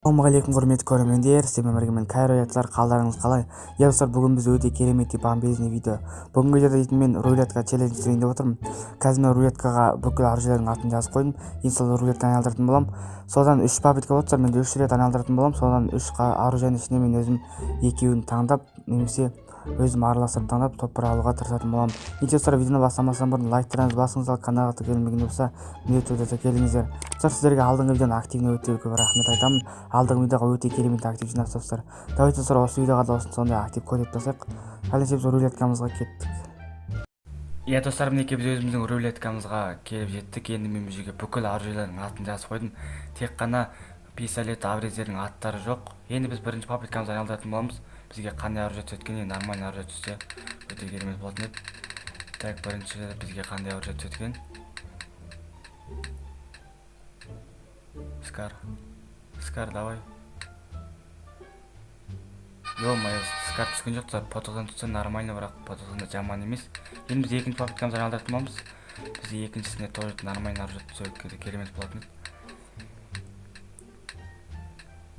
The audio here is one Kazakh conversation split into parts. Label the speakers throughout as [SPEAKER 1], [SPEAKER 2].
[SPEAKER 1] Ассалаумағалейкум құрметті көрермендер, сіздермен бірге мен Кайро Ятсар, қалдарыңыз қалай? Достар, бүгін біз өте керемет бомбезный видео. Бүгінгі видеода дейтін мен рулетка челлендж жасайын деп отырмын. Қазір мен рулеткаға бүкіл аружайлардың атын жазып қойдым. Енді сол рулетканы айналдыратын боламын. Содан 3 попытка болса, мен 3 рет айналдыратын боламын. Содан 3 аружайдың ішіне мен өзім екеуін таңдап, немесе өзім араластырып таңдап топпар алуға тырысатын боламын. Достар, видеоны бастамастан бұрын лайктарыңызды басыңыздар, каналға тіркелмеген болса міндетті түрде тіркеліңіздер. Сіздерге алдыңғы видеоны активный өте көп рахмет айтамын. Алдыңғы видеоға өте керемет актив жинап тастар. Давайте достар, осы видеоға да сондай актив көтеп тастайық. Әлде біз рулеткамызға кеттік. Иә достар, мінекей біз өзіміздің рулеткамызға келіп жеттік. Енді мен бұл жерге бүкіл аружайлардың атын жазып қойдым. Тек қана пистолет аврезердің аттары жоқ. Енді біз бірінші попыткамызды айналдыратын боламыз. Бізге қандай оружие түсетін, енді нормальный оружие түссе өте керемет болатын еді. Так, бірінші бізге қандай оружие түсетін? Скар, давай. Ё-моё, скар түскен жоқ, потоқтан түссе нормально, бірақ потоқтан жаман емес. Енді біз екінші попыткамызды айналдыратын боламыз. Бізге екіншісіне тоже нормальный оружие түссе керемет болатын еді.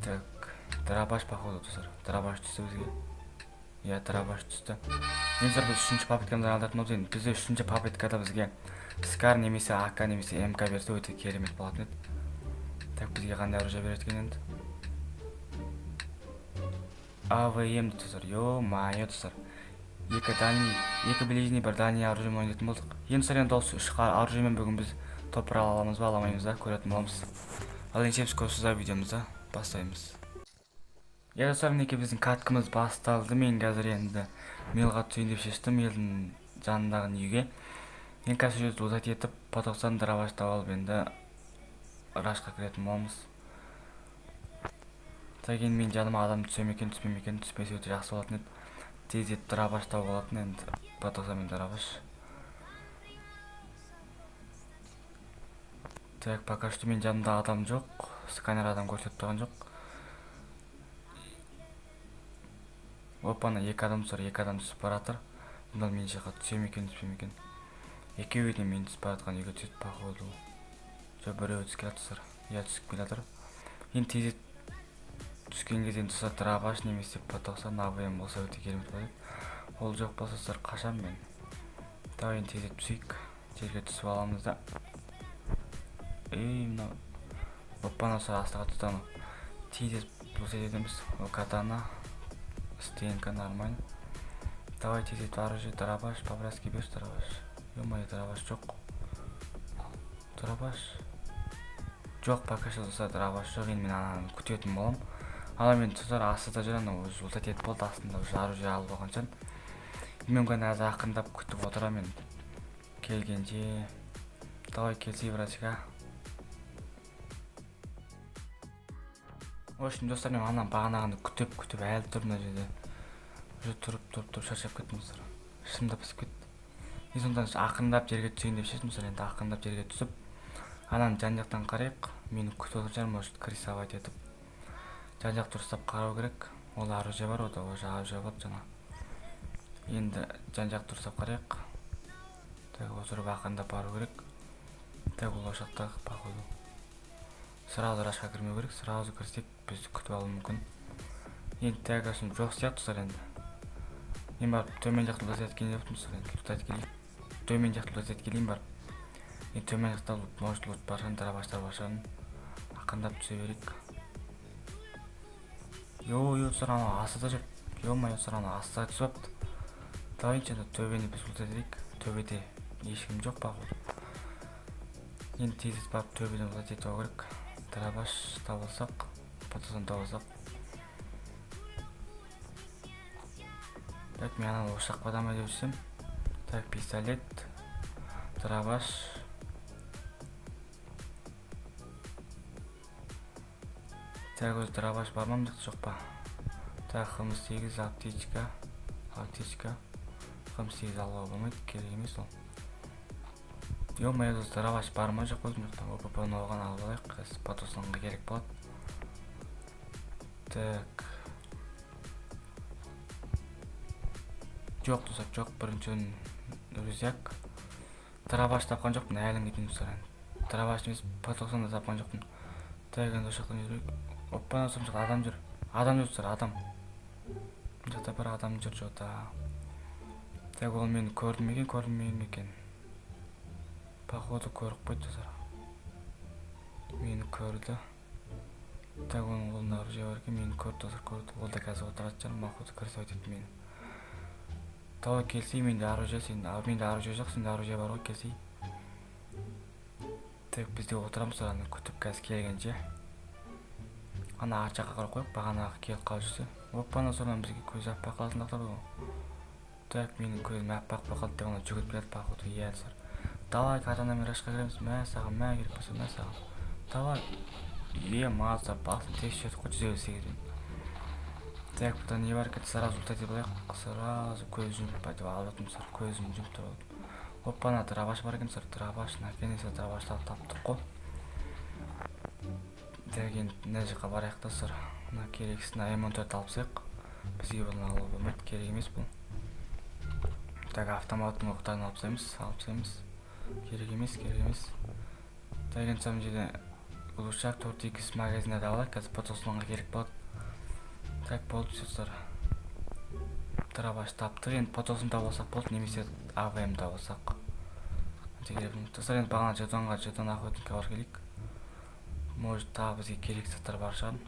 [SPEAKER 1] Так, дробаш походу достар. Дробаш түсті бізге. Иә, дробаш түсті. Енді біз үшінші попыткамызды айналдыратын боламыз. Енді бізде үшінші попыткада бізге скар немесе АК немесе МК берсе өте керемет болатын еді. Так, бізге қандай оружие береді екен енді? АВМ достар. Ё-моё достар. Екі ближний, бір дальний оружиемен ойнайтын болдық. Енді достар, енді осы үш оружиемен бүгін біз топпар ала аламыз ба, аламаймыз ба көретін боламыз. Ал енді көрсетіп видеомызды бастаймыз. Иә достар, мінекей біздің каткамыз басталды. Мен қазір енді мелға түсейін деп шештім, елдің жанындағы үйге. Мен қазір жүрді ұзат етіп, потоқсан дробаштап алып енді рашқа кіретін боламыз. Так, енді мен жаныма адам түсем екен, түспем екен, түспесе өте жақсы болатын еді. Тез етіп дробаштау болатын енді потоқсан мен дробаш. Так, пока что мен жанымда адам жоқ, сканер адам көрсетіп тұрған жоқ. Опана, екі адам түсіп баратыр. Бұндан мен жаққа түсем екен, түспем екен. Екеуі де мен түсіп баратқан үйге түседі походу. Біреуі түсіп келатыр. Я түсіп келатыр. Енді тез түскен кезден тұса дробаш немесе потоқсан АВМ болса өте керемет болады. Ол жоқ болса сіздер қашам мен. Давай енді тез түсейік. Жерге түсіп аламыз да. Мынау. Опана, астыға тұтамы. Тез бұлсет едіміз. Ол катана. Стенка нормально. Давай тез оружие, дробаш, по-братски берші дробаш. Ё-моё, дробаш жоқ. Дробаш жоқ, пока что достар, дробаш жоқ. Енді мен ананы күтетін болам. Ала мен достар астыда жүр, анау ұлтат етіп болды, астында оружие алып алған жан. Мен ғана аз ақындап күтіп отырам мен келгенше. Давай келсей братика. В общем достар, мен анан бағанағанды күтіп әлі тұр мына жерде. Уже тұрып шаршап кеттім достар. Шымдап пісіп кетті. Мен сондан ақындап жерге түсейін деп шештім достар. Енді ақындап жерге түсіп, анан жан жақтан қарайық. Мені күтіп отыржар, может крисовать етіп. Жан жақ дұрыстап қарау керек. Ол оружие бар, ода уже оружие болады жаңа. Енді жан жақ дұрыстап қарайық. Так, отырып ақындап бару керек. Так, ол ошақтағы походу. Сразу рашқа кірмеу керек, сразу кірсек бізді күтіп алу мүмкін. Енді тәгасым жоқ сияқты достар енді. Мен барып төмен жақты ұлтат еткенен ептім достар енді. Ұлтат келейін. Төмен жақты ұлтат еткелейін барып. Енді төмен жақты может ұлт баршан, дробаштар баршан. Ақындап түсе берейік. Йо, достар, ана астыда жүр. Ё-моё, достар, ана астыда түсіп апты. Давай енді төбені біз ұлтат едік. Төбеде ешкім жоқ походу. Енді тез барып төбеден ұлтат етіп алу керек. Дробаш табылсақ, потоқсан табылсақ. Так, мен ананы ошақ бадамай деп жүрсем. Так, пистолет, дробаш. Так, өз дробаш бар ма, мықты жоқ па? Так, қымыз 8, аптечка. Қымыз 8 алуға болмайды, керек емес ол. Ё-моё, дробаш бар ма, жоқ өзім жоқтан. ОПП-ны оған алып алайық, потоқсанға керек болады. Так. Жоқ достар, жоқ, бірінші рюкзак. Дробаш тапқан жоқпын, әлің кетейін достар. Дробаш емес, потоқсан да тапқан жоқпын. Так, енді ошақтан жүрейік. Оппана сом жақта адам жүр. Адам жүр достар, адам. Мына жақта бір адам жүр жоқта. Так, ол мені көрді ме екен? Походу көріп қойды достар. Мені көрді. Так, оның қолында оружие бар екен, мені көрді достар, көрді. Ол да қазір отырады жаным, походу кірсе өтеді мені. Тау келсей, менде оружие, менде оружие жоқ, сенде оружие бар ғой, келсей. Так, біз де отырамыз, аны күтіп қазір келгенше. Ана ар жаққа қарап қойып, бағанағы келіп қалып жүрсе. Оппана содан бізге көз аппақ қаласындақтар ғой. Так, менің көзім аппақ қалды деп ана жүгіріп келеді, походу, иә достар. Давай, катанамен рашқа кіреміз, мә саған, мә керек болса, мә саған. Давай. Мазда басын тексеріп қой, 158. Так, бұда не бар екен, сразу ұлтай деп алайық. Сразу көз жұмып айтып алып сыр, көзім жұмып тұрады. Оппана, драбаш бар екен сыр, драбаш, наконец-то драбаштарды таптық қой. Так, енді мына жаққа барайық та сыр. Мына керексіз, М14 алып сайық. Бізге бұны алу болмайды, керек емес бұл. Так, автоматтың оқтарын алып саймыз. Керек емес. Так, енді самым жерде глушак 4x магазинада алайық, қазір потосынға керек болады. Так, болды достар. Драбаш таптық, енді потосында болсақ болды, немесе АВМда болсақ. Достар, енді бағана жетон охотникқа бар келейік. Может, тағы бізге керек заттар бар шығар.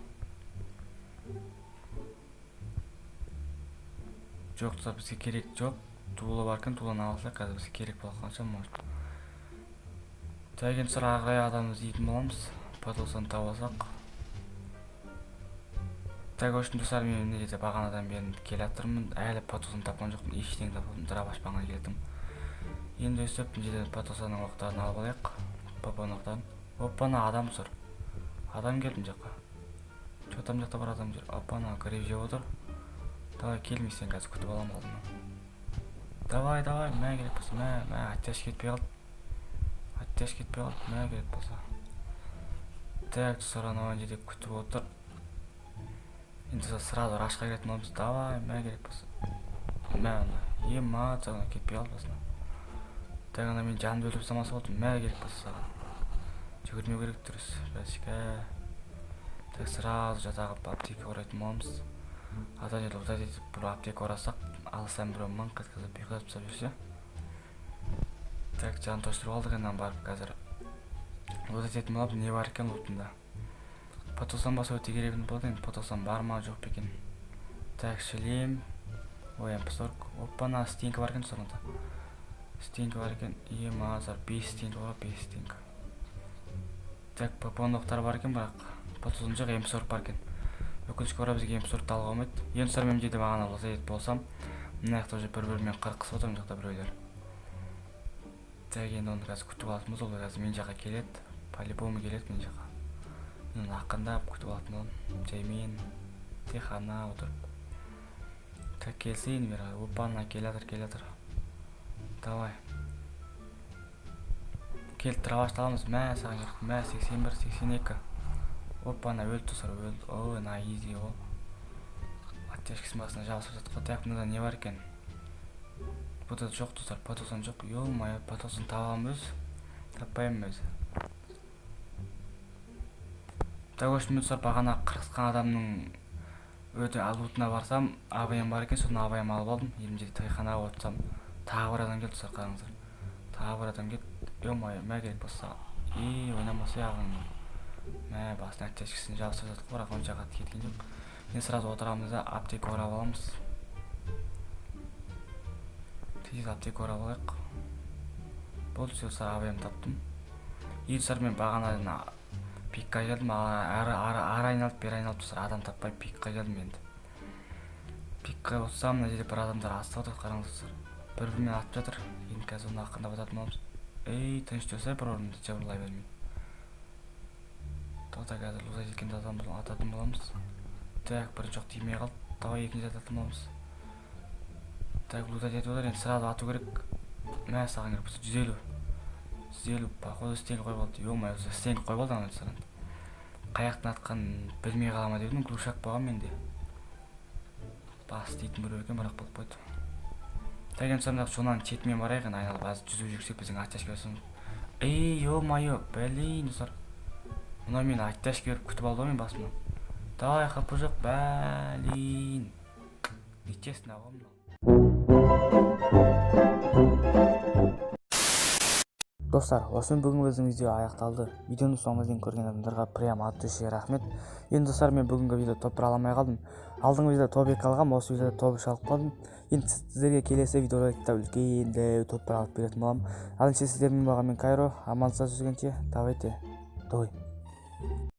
[SPEAKER 1] Жоқ, достар, бізге керек жоқ. Туылы бар екен, туылын алсақ, қазір бізге керек болған шығар, может. Так, енді сыр ағай адамды іздейтін боламыз. Потосаны табасақ. Так, өшін достар, мен мына жерде бағанадан бері келе жатырмын. Әлі потосын тапқан жоқпын, ештеңе таппадым, драбаш бағана келдім. Енді өстіп мына жерден потосаның оқтарын алып алайық. Попаның оқтарын. Оппана, адам сұр. Адам келдім жаққа. Что-там жақта бар адам жүр. Оппана, гриб жеп отыр. Давай, келмесең қазір күтіп алам алдыма. Давай, мә керек болса, мә, оттяж кетпей қалды. Мә керек болса. Так, достар, анау жерде күтіп отыр. Енді сразу рашқа келетін боламыз. Давай, мә керек болса. Мә, ана, жағына кетпей қалды басына. Так, ана мен жанымды өлтіріп самасы болды. Мә керек болса саған. Жүгірмеу керек дұрыс. Бәсіке. Так, сразу жатағы аптеке орайтын боламыз. Ата жерде ұлтай етіп бір аптеке орасақ, алсам бір мың қытқызып бейқызып сап жүрсе. Так, жан тоштырып алдық, енен барып қазір. Ұлтай ететін болып, не бар екен ұлтында. Потосан баса өте керегін болды, енді потосан бар ма жоқ бекен. Так, шлем. М40. Оппана, стенка бар екен соңында. Стенка бар екен. Мазар, 5 стенка бар, 5 стенка. Так, попондықтар бар екен, бірақ потосан жоқ, М40 бар екен. Өкінішке орай бізге М40 алға алмайды. Енді сыр мен жерде бағана ұлтай етіп болсам, мына жақта уже бір-бірімен қырқысып отырмын жақта біреулер. Так, енді оны қазір күтіп алатынбыз, ол қазір мен жаққа келеді. По-любому келеді мен жаққа. Мен ақындап күтіп алатын болам. Жаймен техана отырып. Так, келсейін бері. Оппана, келатыр. Давай. Келді, драбашты аламыз. Мә, саған керек. Мә, 81, 82. Оппана, өлді тұсыр, өлді. Ой, на изи ол. Оттяжкісін басына жабысып жатқы. Так, мұнда не бар екен? Бұда жоқ тұсыр, потосан жоқ. Ел-май, потосан табам өз. Таппайым өзі. Так, өшін мұнда бағана қырқысқан адамның өте алутына барсам, АВМ бар екен, соны АВМ алып алдым. Елім жерде тайханаға отырсам, тағы бір адам келді тұсыр, қараңыздар. Тағы бір адам келді. Ел-май, мә керек болса. Ойнамасы яғын. Мә, басына оттяжкісін жабысып жатқы, бірақ он жағат кеткен жоқ. Мен сразу отырамыз да аптеке орап аламыз. Тез аптеке орап алайық. Болды, сөзсар АВМ таптым. Ел-сар мен бағана пикқа келдім, ар айналып, бер айналып тұрсыр, адам таппай пикқа келдім енді. Пикқа отырсам, мына жерде бір адамдар астып отыр, қараңыздар. Бір-бірімен атып жатыр. Енді қазір оны ақында бататын боламыз. Тыныш тұрсай, бір орынды жабырлай бермей. Тоқта қазір ұзай жеткен адамды ататын боламыз. Так, бірі жоқ тимей қалды. Давай екінші ататын боламыз. Так, ұзай жетіп отыр, енді сразу ату керек. Мә, саған керек болса 150. Походу стенг қойып алды. Ё-май, стенг қойып алды ана саған. Қаяқтан атқан білмей қалама дедім, глушак болған менде. Бас дейтін біреу екен, бірақ болып қойды. Так, енді сонда сонан четімен барайық, айналып аз жүзіп жүрсек біздің оттяжка берсін. Ё-майо, блин, достар. Мына мен оттяжка беріп күтіп алды ғой мен басымнан. Давай хапы жоқ, блин. Нечестно ғой мынау. Достар, осымен бүгін біздің видео аяқталды. Видеоны соңына дейін көрген адамдарға прям от души рахмет. Енді достар, мен бүгінгі видео топ бір аламай қалдым. Алдыңғы видео топ 2 алғам, осы видеода топ 3 алып қалдым. Енді сіздерге келесі видеороликте үлкен топ бір алып беретін боламын. Ал енді сіздермен болған мен Кайро, аман сау жүргенше, давайте, той.